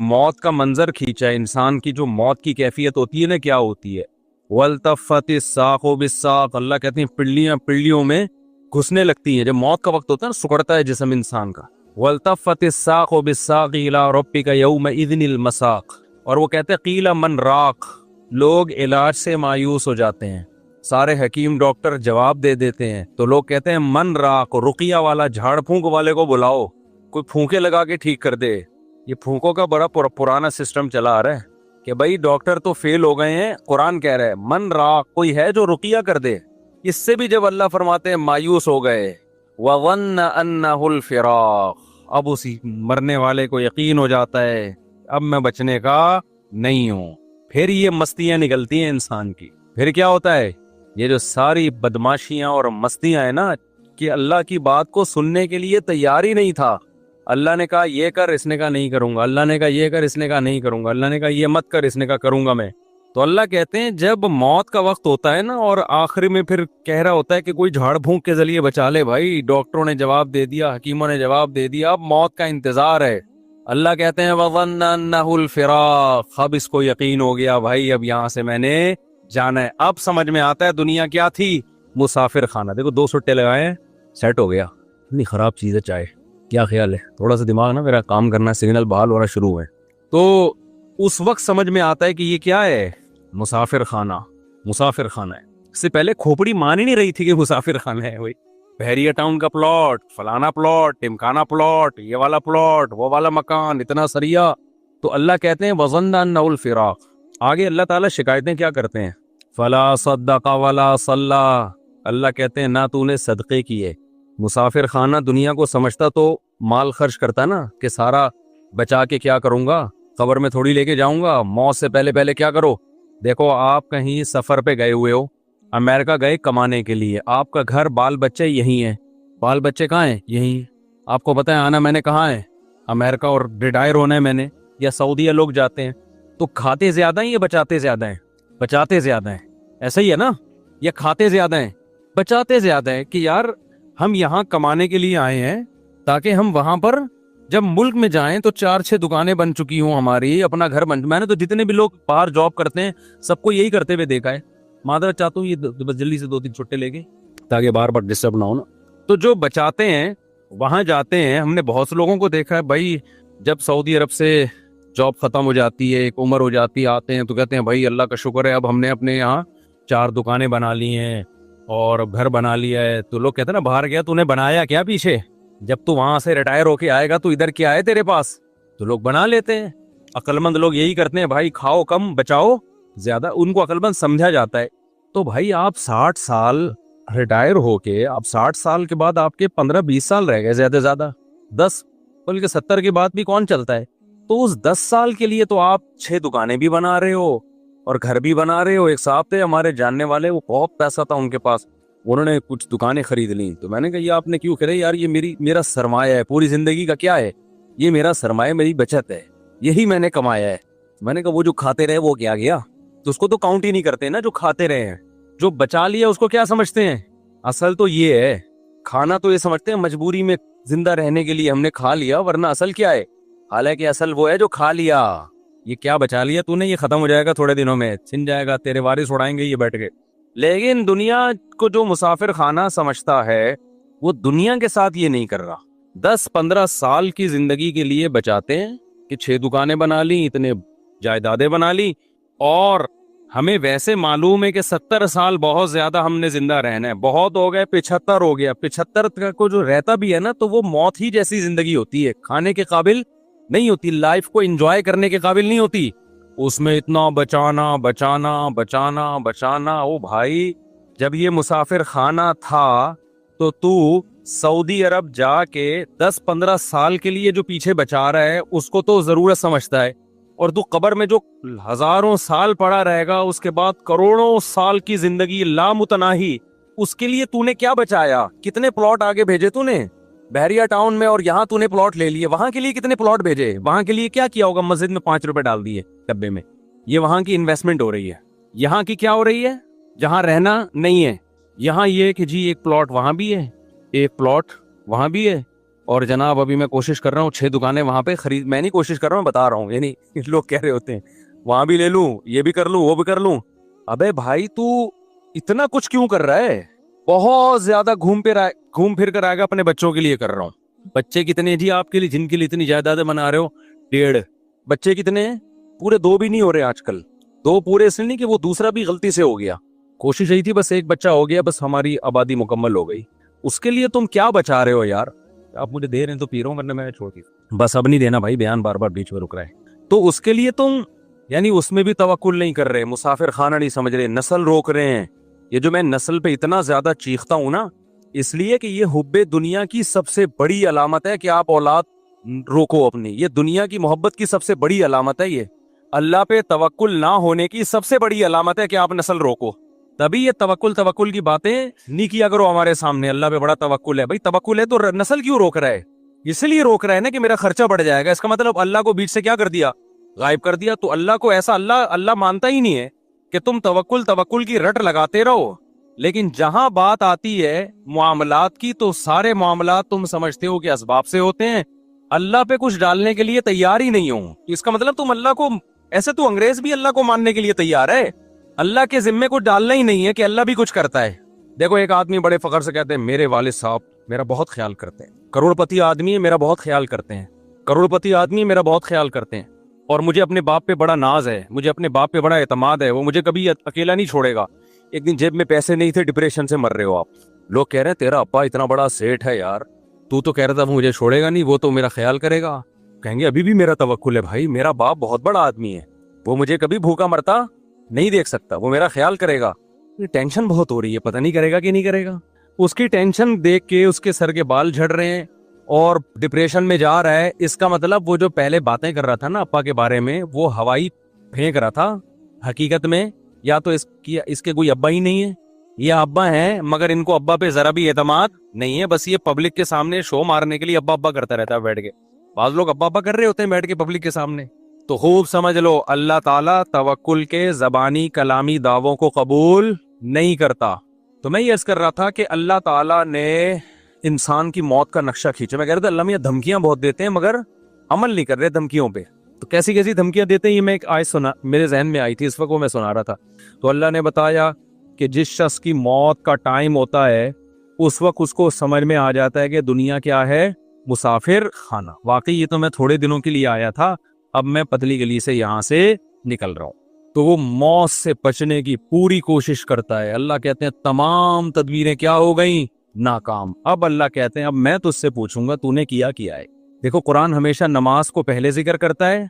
موت کا منظر کھینچا ہے انسان کی، جو موت کی کیفیت ہوتی ہے نا کیا ہوتی ہے، والتفت الساق بالساق، اللہ کہتے ہیں پڑلیاں پڑلیوں میں گھسنے لگتی ہیں، جب موت کا وقت ہوتا ہے نا سکڑتا ہے جسم انسان کا، والتفت الساق بالساق الی ربک یومئذ المساق، اور وہ کہتے ہیں قیل من راق، لوگ علاج سے مایوس ہو جاتے ہیں، سارے حکیم ڈاکٹر جواب دے دیتے ہیں، تو لوگ کہتے ہیں من راق، رقیہ والا جھاڑ پھونک والے کو بلاؤ، کوئی پھونکے لگا کے ٹھیک کر دے۔ یہ پھونکوں کا بڑا پرانا سسٹم چلا آ رہا ہے کہ بھائی ڈاکٹر تو فیل ہو گئے ہیں، قرآن کہہ رہا ہے من راق، کوئی ہے جو رقیہ کر دے۔ اس سے بھی جب اللہ فرماتے ہیں مایوس ہو گئے، وَظَنَّ أَنَّهُ الْفِرَاقُ، اب اسی مرنے والے کو یقین ہو جاتا ہے اب میں بچنے کا نہیں ہوں، پھر یہ مستیاں نکلتی ہیں انسان کی، پھر کیا ہوتا ہے، یہ جو ساری بدماشیاں اور مستیاں ہیں نا، کہ اللہ کی بات کو سننے کے لیے تیار ہی نہیں تھا، اللہ نے کہا یہ کر، اس نے کہا نہیں کروں گا، اللہ نے کہا یہ کر، اس نے کہا نہیں کروں گا، اللہ نے کہا یہ مت کر، اس نے کہا کروں گا میں۔ تو اللہ کہتے ہیں جب موت کا وقت ہوتا ہے نا، اور آخر میں پھر کہہ رہا ہوتا ہے کہ کوئی جھاڑ پھونک کے ذریعے بچا لے، بھائی ڈاکٹروں نے جواب دے دیا، حکیموں نے جواب دے دیا، اب موت کا انتظار ہے، اللہ کہتے ہیں وَظَنَّ أَنَّهُ الْفِرَاقُ، اب اس کو یقین ہو گیا بھائی اب یہاں سے میں نے جانا ہے، اب سمجھ میں آتا ہے دنیا کیا تھی، مسافر خانہ۔ دیکھو 2 سٹے لگائے ہیں، سیٹ ہو گیا، اتنی خراب چیز ہے چائے، کیا خیال ہے، تھوڑا سا دماغ نا میرا کام کرنا، سگنل بحال ہو رہا شروع ہے، تو اس وقت سمجھ میں آتا ہے کہ یہ کیا ہے، مسافر خانہ، مسافر خانہ ہے۔ اس سے پہلے کھوپڑی مان ہی نہیں رہی تھی کہ مسافر خانہ ہے، وہی بحریہ ٹاؤن کا پلاٹ، فلانا پلاٹ، ٹمکانا پلاٹ، یہ والا پلاٹ، وہ والا مکان، اتنا سریا۔ تو اللہ کہتے ہیں وَظَنَّ أَنَّهُ الْفِرَاقُ، آگے اللہ تعالیٰ شکایتیں کیا کرتے ہیں، فَلَا صَدَّقَ وَلَا صَلَّى، اللہ کہتے ہیں نہ تو نے صدقے کیے، مسافر خانہ دنیا کو سمجھتا تو مال خرچ کرتا نا کہ سارا بچا کے کیا کروں گا، قبر میں تھوڑی لے کے جاؤں گا، موت سے پہلے پہلے کیا کرو۔ دیکھو آپ کہیں سفر پہ گئے ہوئے ہو، امریکہ گئے کمانے کے لیے، آپ کا گھر بال بچے یہی ہیں، بال بچے کہاں ہیں، یہی، آپ کو پتہ ہے آنا میں نے کہاں ہے، امریکہ، اور ریٹائر ہونا ہے میں نے، یا سعودیہ لوگ جاتے ہیں، تو کھاتے زیادہ ہیں یا بچاتے زیادہ ہیں، بچاتے زیادہ ہیں، ایسا ہی ہے نا، یا کھاتے زیادہ ہیں، بچاتے زیادہ ہیں، کہ یار ہم یہاں کمانے کے لیے آئے ہیں تاکہ ہم وہاں پر جب ملک میں جائیں تو 4-6 دکانیں بن چکی ہوں ہماری، اپنا گھر بن، میں نے تو جتنے بھی لوگ باہر جاب کرتے ہیں سب کو یہی کرتے ہوئے دیکھا ہے، معذرت چاہتا ہوں یہ بس جلدی سے 2-3 چھٹے لے کے تاکہ بار بار ڈسٹرب نہ ہو نا۔ تو جو بچاتے ہیں وہاں جاتے ہیں، ہم نے بہت سے لوگوں کو دیکھا ہے بھائی، جب سعودی عرب سے جاب ختم ہو جاتی ہے، ایک عمر ہو جاتی ہے، آتے ہیں تو کہتے ہیں بھائی اللہ کا شکر ہے اب ہم نے اپنے یہاں 4 دکانیں بنا لی ہیں اور گھر بنا لیا ہے۔ تو لوگ کہتے ہیں نا باہر گیا تو نے بنایا کیا پیچھے، جب تو وہاں سے ریٹائر ہو کے آئے گا تو ادھر کیا ہے تیرے پاس، تو لوگ بنا لیتے ہیں، عقل مند لوگ یہی کرتے ہیں بھائی کھاؤ کم بچاؤ زیادہ، ان کو عقل مند سمجھا جاتا ہے۔ تو بھائی آپ 60 سال ریٹائر ہو کے، اب 60 سال کے بعد آپ کے 15-20 سال رہ گئے زیادہ سے زیادہ، 10 بلکہ 70 کے بعد بھی کون چلتا ہے، تو اس 10 سال کے لیے تو آپ 6 دکانیں بھی بنا رہے ہو اور گھر بھی بنا رہے ہو۔ ایک صاحب تھے ہمارے جاننے والے، وہ بہت پیسہ تھا ان کے پاس، انہوں نے کچھ دکانیں خرید لیں، تو میں نے کہا یہ آپ نے کیوں کرے یار، یہ میرا سرمایہ ہے پوری زندگی کا، کیا ہے یہ میرا سرمایہ، میری بچت ہے، یہی میں نے کمایا ہے۔ میں نے کہا وہ جو کھاتے رہے وہ کیا گیا، تو اس کو تو کاؤنٹ ہی نہیں کرتے نا جو کھاتے رہے ہیں، جو بچا لیا اس کو کیا سمجھتے ہیں، اصل تو یہ ہے، کھانا تو یہ سمجھتے ہیں مجبوری میں زندہ رہنے کے لیے ہم نے کھا لیا، ورنہ اصل کیا ہے، حالانکہ اصل وہ ہے جو کھا لیا، یہ کیا بچا لیا تو نے، یہ ختم ہو جائے گا تھوڑے دنوں میں، چھن جائے گا، تیرے وارث اڑائیں گے یہ بیٹھ کے۔ لیکن دنیا کو جو مسافر خانہ سمجھتا ہے وہ دنیا کے ساتھ یہ نہیں کر رہا، 10-15 سال کی زندگی کے لیے بچاتے ہیں کہ 6 دکانیں بنا لی، اتنے جائیدادیں بنا لی، اور ہمیں ویسے معلوم ہے کہ 70 سال بہت زیادہ ہم نے زندہ رہنا ہے، بہت ہو گئے 75 ہو گیا، 75 کو جو رہتا بھی ہے نا تو وہ موت ہی جیسی زندگی ہوتی ہے، کھانے کے قابل نہیں ہوتی، لائف کو انجوائے کرنے کے قابل نہیں ہوتی، اس میں اتنا بچانا بچانا بچانا بچانا۔ او بھائی جب یہ مسافر خانہ تھا تو سعودی عرب جا کے 10-15 سال کے لیے جو پیچھے بچا رہا ہے اس کو تو ضرورت سمجھتا ہے، اور تو قبر میں جو ہزاروں سال پڑا رہے گا، اس کے بعد کروڑوں سال کی زندگی لامتناہی، اس کے لیے تو نے کیا بچایا، کتنے پلاٹ آگے بھیجے تو نے بحریہ ٹاؤن میں، اور یہاں تو نے پلاٹ لے لیے، وہاں کے لیے کتنے پلاٹ بھیجے، وہاں کے لیے کیا کیا ہوگا، مسجد میں 5 روپے ڈال دیے ڈبے میں، یہ وہاں کی انویسٹمنٹ ہو رہی ہے۔ یہاں کی کیا ہو رہی ہے، جہاں رہنا نہیں ہے، یہاں یہ کہ جی ایک پلاٹ وہاں بھی ہے، ایک پلاٹ وہاں بھی ہے، اور جناب ابھی میں کوشش کر رہا ہوں 6 دکانیں وہاں پہ خرید, میں نہیں کوشش کر رہا ہوں, بتا رہا ہوں, یعنی لوگ کہہ رہے ہوتے ہیں وہاں بھی لے لوں, یہ بھی کر لوں, وہ بھی کر لوں. ابے بھائی تو اتنا کچھ کیوں کر رہا ہے؟ بہت زیادہ گھوم پھر کر آئے گا. اپنے بچوں کے لیے کر رہا ہوں. بچے کتنے جی آپ کے لیے جن کے لیے اتنی جائیدادیں بنا رہے ہو؟ 1.5 بچے کتنے ہیں؟ پورے 2 بھی نہیں ہو رہے آج کل. 2 پورے اس لیے نہیں کہ وہ دوسرا بھی غلطی سے ہو گیا. کوشش یہی تھی بس 1 بچہ ہو گیا, بس ہماری آبادی مکمل ہو گئی. اس کے لیے تم کیا بچا رہے ہو یار؟ آپ مجھے دے رہے ہیں تو پی رہا ہوں, ورنہ میں چھوڑ دی. بس اب نہیں دینا بھائی, بیان بار بار بیچ میں رک رہا ہے. تو اس کے لیے تم یعنی اس میں بھی توکل نہیں کر رہے, مسافر خانہ نہیں سمجھ رہے, نسل روک رہے ہیں. یہ جو میں نسل پہ اتنا زیادہ چیختا ہوں نا, اس لیے کہ یہ حب دنیا کی سب سے بڑی علامت ہے کہ آپ اولاد روکو اپنی. یہ دنیا کی محبت کی سب سے بڑی علامت ہے. یہ اللہ پہ توکل نہ ہونے کی سب سے بڑی علامت ہے کہ آپ نسل روکو. تبھی یہ توکل کی باتیں نہیں کیا کرو ہمارے سامنے. اللہ پہ بڑا توکل ہے. بھائی توکل ہے تو نسل کیوں روک رہا ہے؟ اس لیے روک رہا ہے نا کہ میرا خرچہ بڑھ جائے گا. اس کا مطلب اللہ کو بیچ سے کیا کر دیا؟ غائب کر دیا. تو اللہ کو ایسا اللہ مانتا ہی نہیں ہے کہ تم توکل کی رٹ لگاتے رہو. لیکن جہاں بات آتی ہے معاملات کی, تو سارے معاملات تم سمجھتے ہو کہ اسباب سے ہوتے ہیں. اللہ پہ کچھ ڈالنے کے لیے تیار ہی نہیں ہوں. اس کا مطلب تم اللہ کو ایسے, تو انگریز بھی اللہ کو ماننے کے لیے تیار ہے. اللہ کے ذمے کو ڈالنا ہی نہیں ہے کہ اللہ بھی کچھ کرتا ہے. دیکھو ایک آدمی بڑے فخر سے کہتے ہیں میرے والد صاحب میرا بہت خیال کرتے ہیں, کروڑپتی آدمی ہے, میرا بہت خیال کرتے ہیں, کروڑپتی آدمی میرا بہت خیال کرتے ہیں, اور مجھے اپنے باپ پہ بڑا ناز ہے, مجھے اپنے باپ پہ بڑا اعتماد ہے, وہ مجھے کبھی اکیلا نہیں چھوڑے گا. ایک دن جیب میں پیسے نہیں تھے, ڈپریشن سے مر رہے ہو آپ. لوگ کہہ رہے ہیں تیرا ابا اتنا بڑا سیٹ ہے یار, تو کہہ رہا تھا مجھے چھوڑے گا نہیں, وہ تو میرا خیال کرے گا. کہیں گے ابھی بھی میرا توکل ہے بھائی, میرا باپ بہت بڑا آدمی ہے, وہ مجھے کبھی بھوکا مرتا نہیں دیکھ سکتا, وہ میرا خیال کرے گا. ٹینشن بہت ہو رہی ہے, پتہ نہیں کرے گا کہ نہیں کرے گا. اس کی ٹینشن دیکھ کے اس کے سر کے بال جھڑ رہے ہیں اور ڈپریشن میں جا رہا ہے. اس کا مطلب وہ جو پہلے باتیں کر رہا تھا نا ابا کے بارے میں, وہ ہوائی پھینک رہا تھا. حقیقت میں یا تو اس کے کوئی ابا ہی نہیں ہے, یہ ابا ہیں مگر ان کو ابا پہ ذرا بھی اعتماد نہیں ہے. بس یہ پبلک کے سامنے شو مارنے کے لیے ابا ابا کرتا رہتا ہے بیٹھ کے. بعض لوگ ابا ابا کر رہے ہوتے ہیں بیٹھ کے پبلک کے سامنے. تو خوب سمجھ لو, اللہ تعالیٰ توکل کے زبانی کلامی دعووں کو قبول نہیں کرتا. تو میں یہ عرض کر رہا تھا کہ اللہ تعالیٰ نے انسان کی موت کا نقشہ کھینچا. میں کہہ رہا تھا اللہ میاں دھمکیاں بہت دیتے ہیں مگر عمل نہیں کر رہے دھمکیوں پہ. تو کیسی کیسی دھمکیاں دیتے ہیں, یہ میں ایک آیت سنا, میرے ذہن میں آئی تھی اس وقت, وہ میں سنا رہا تھا. تو اللہ نے بتایا کہ جس شخص کی موت کا ٹائم ہوتا ہے اس وقت اس کو سمجھ میں آ جاتا ہے کہ دنیا کیا ہے, مسافر خانہ. واقعی یہ تو میں تھوڑے دنوں کے لیے آیا تھا, اب میں پتلی گلی سے یہاں سے نکل رہا ہوں. تو وہ موت سے بچنے کی پوری کوشش کرتا ہے. اللہ کہتے ہیں تمام تدبیریں کیا ہو گئیں, ناکام. اب اللہ کہتے ہیں اب میں تجھ سے پوچھوں گا تو نے کیا ہے. دیکھو قرآن ہمیشہ نماز کو پہلے ذکر کرتا ہے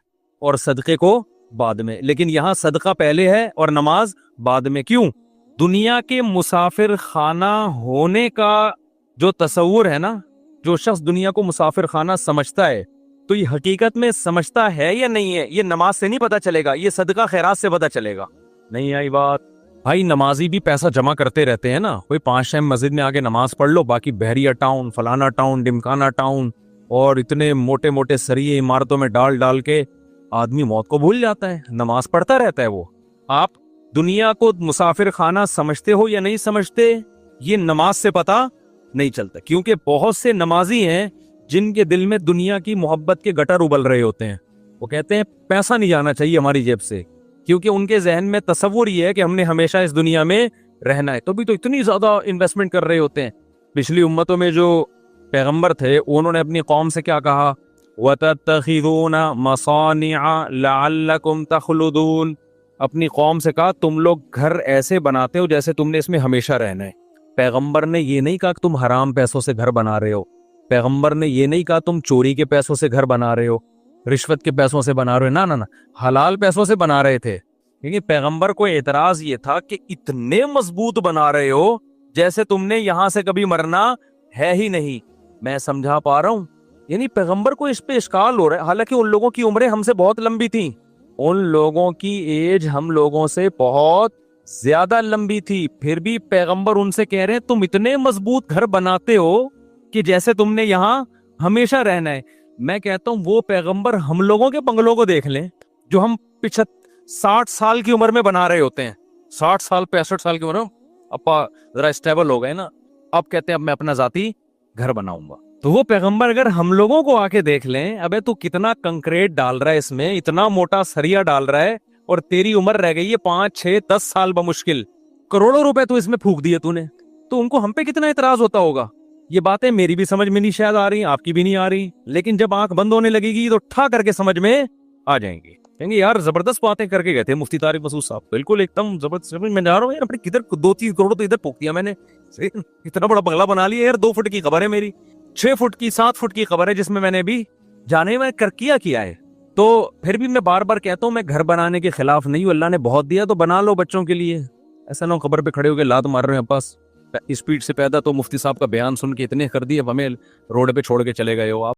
اور صدقے کو بعد میں, لیکن یہاں صدقہ پہلے ہے اور نماز بعد میں. کیوں؟ دنیا کے مسافر خانہ ہونے کا جو تصور ہے نا, جو شخص دنیا کو مسافر خانہ سمجھتا ہے, تو یہ حقیقت میں سمجھتا ہے یا نہیں ہے, یہ نماز سے نہیں پتا چلے گا, یہ صدقہ خیرات سے پتا چلے گا. نہیں آئی بات؟ بھائی نمازی بھی پیسہ جمع کرتے رہتے ہیں نا, کوئی 5 ٹائم مسجد میں آگے نماز پڑھ لو, باقی بحریہ ٹاؤن, فلانا ٹاؤن, ڈمکانا ٹاؤن, اور اتنے موٹے موٹے سریے عمارتوں میں ڈال کے آدمی موت کو بھول جاتا ہے, نماز پڑھتا رہتا ہے وہ. آپ دنیا کو مسافر خانہ سمجھتے ہو یا نہیں سمجھتے, یہ نماز سے پتا نہیں چلتا. کیونکہ بہت سے نمازی ہیں جن کے دل میں دنیا کی محبت کے گٹر ابل رہے ہوتے ہیں. وہ کہتے ہیں پیسہ نہیں جانا چاہیے ہماری جیب سے, کیونکہ ان کے ذہن میں تصور یہ ہے کہ ہم نے ہمیشہ اس دنیا میں رہنا ہے. تو بھی تو اتنی زیادہ انویسٹمنٹ کر رہے ہوتے ہیں. پچھلی امتوں میں جو پیغمبر تھے انہوں نے اپنی قوم سے کیا کہا, وَتَتَّخِذُونَ مَصَانِعَ لَعَلَّكُمْ تَخْلُدُونَ. اپنی قوم سے کہا تم لوگ گھر ایسے بناتے ہو جیسے تم نے اس میں ہمیشہ رہنا ہے. پیغمبر نے یہ نہیں کہا کہ تم حرام پیسوں سے گھر بنا رہے ہو. پیغمبر نے یہ نہیں کہا تم چوری کے پیسوں سے گھر بنا رہے ہو, رشوت کے پیسوں سے بنا رہے ہو. نہ حلال پیسوں سے بنا رہے تھے. کیونکہ پیغمبر کو اعتراض یہ تھا کہ اتنے مضبوط بنا رہے ہو جیسے تم نے یہاں سے کبھی مرنا ہے ہی نہیں. میں سمجھا پا رہا ہوں, یعنی پیغمبر کو اس پہ اشکال ہو رہا ہے. حالانکہ ان لوگوں کی عمریں ہم سے بہت لمبی تھیں, ان لوگوں کی ایج ہم لوگوں سے بہت زیادہ لمبی تھی, پھر بھی پیغمبر ان سے کہہ رہے ہیں تم اتنے مضبوط گھر بناتے ہو کہ جیسے تم نے یہاں ہمیشہ رہنا ہے. میں کہتا ہوں وہ پیغمبر ہم لوگوں کے بنگلوں کو دیکھ لیں جو ہم 60 سال کی عمر میں بنا رہے ہوتے ہیں. 60 سال 65 سال کی عمر میں ابا ذرا اسٹیبل ہو گئے نا, اب کہتے ہیں اب میں اپنا ذاتی گھر بناؤں گا. تو وہ پیغمبر اگر ہم لوگوں کو آ کے دیکھ لیں، ابے تو کتنا کنکریٹ ڈال رہا ہے اس میں، اتنا موٹا سریا ڈال رہا ہے، اور تیری عمر رہ گئی ہے 5 6 10 سال بمشکل، کروڑوں روپے تو اس میں پھونک دیے تو نے، تو ان کو ہم پہ کتنا اعتراض ہوتا ہوگا؟ یہ باتیں میری بھی سمجھ میں نہیں شاید آ رہی، آپ کی بھی نہیں آ رہی، لیکن جب آنکھ بند ہونے لگے گی تو ٹھا کر کے سمجھ میں آ جائیں گے، کہیں گے یار زبردست باتیں کر کے گئے تھے مفتی طارق مسعود صاحب، بالکل ایک دم زبردست، میں جا رہا ہوں یار اپنے کدھر 2 3 کروڑ تو ادھر پھونک دیا میں نے، اتنا بڑا بنگلہ بنا لیا یار، 2 فٹ کی خبر ہے میری، 6 فٹ کی 7 فٹ کی خبر ہے جس میں میں نے بھی جانے میں کیا ہے۔ تو پھر بھی میں بار بار کہتا ہوں میں گھر بنانے کے خلاف نہیں ہوں، اللہ نے بہت دیا تو بنا لو بچوں کے لیے، ایسا نہ ہو خبر پہ کھڑے ہو کے لات مار رہے ہیں پاس اسپیڈ سے پیدا، تو مفتی صاحب کا بیان سن کے اتنے کر دیے اب ہمیں روڈ پہ چھوڑ کے چلے گئے ہو آپ۔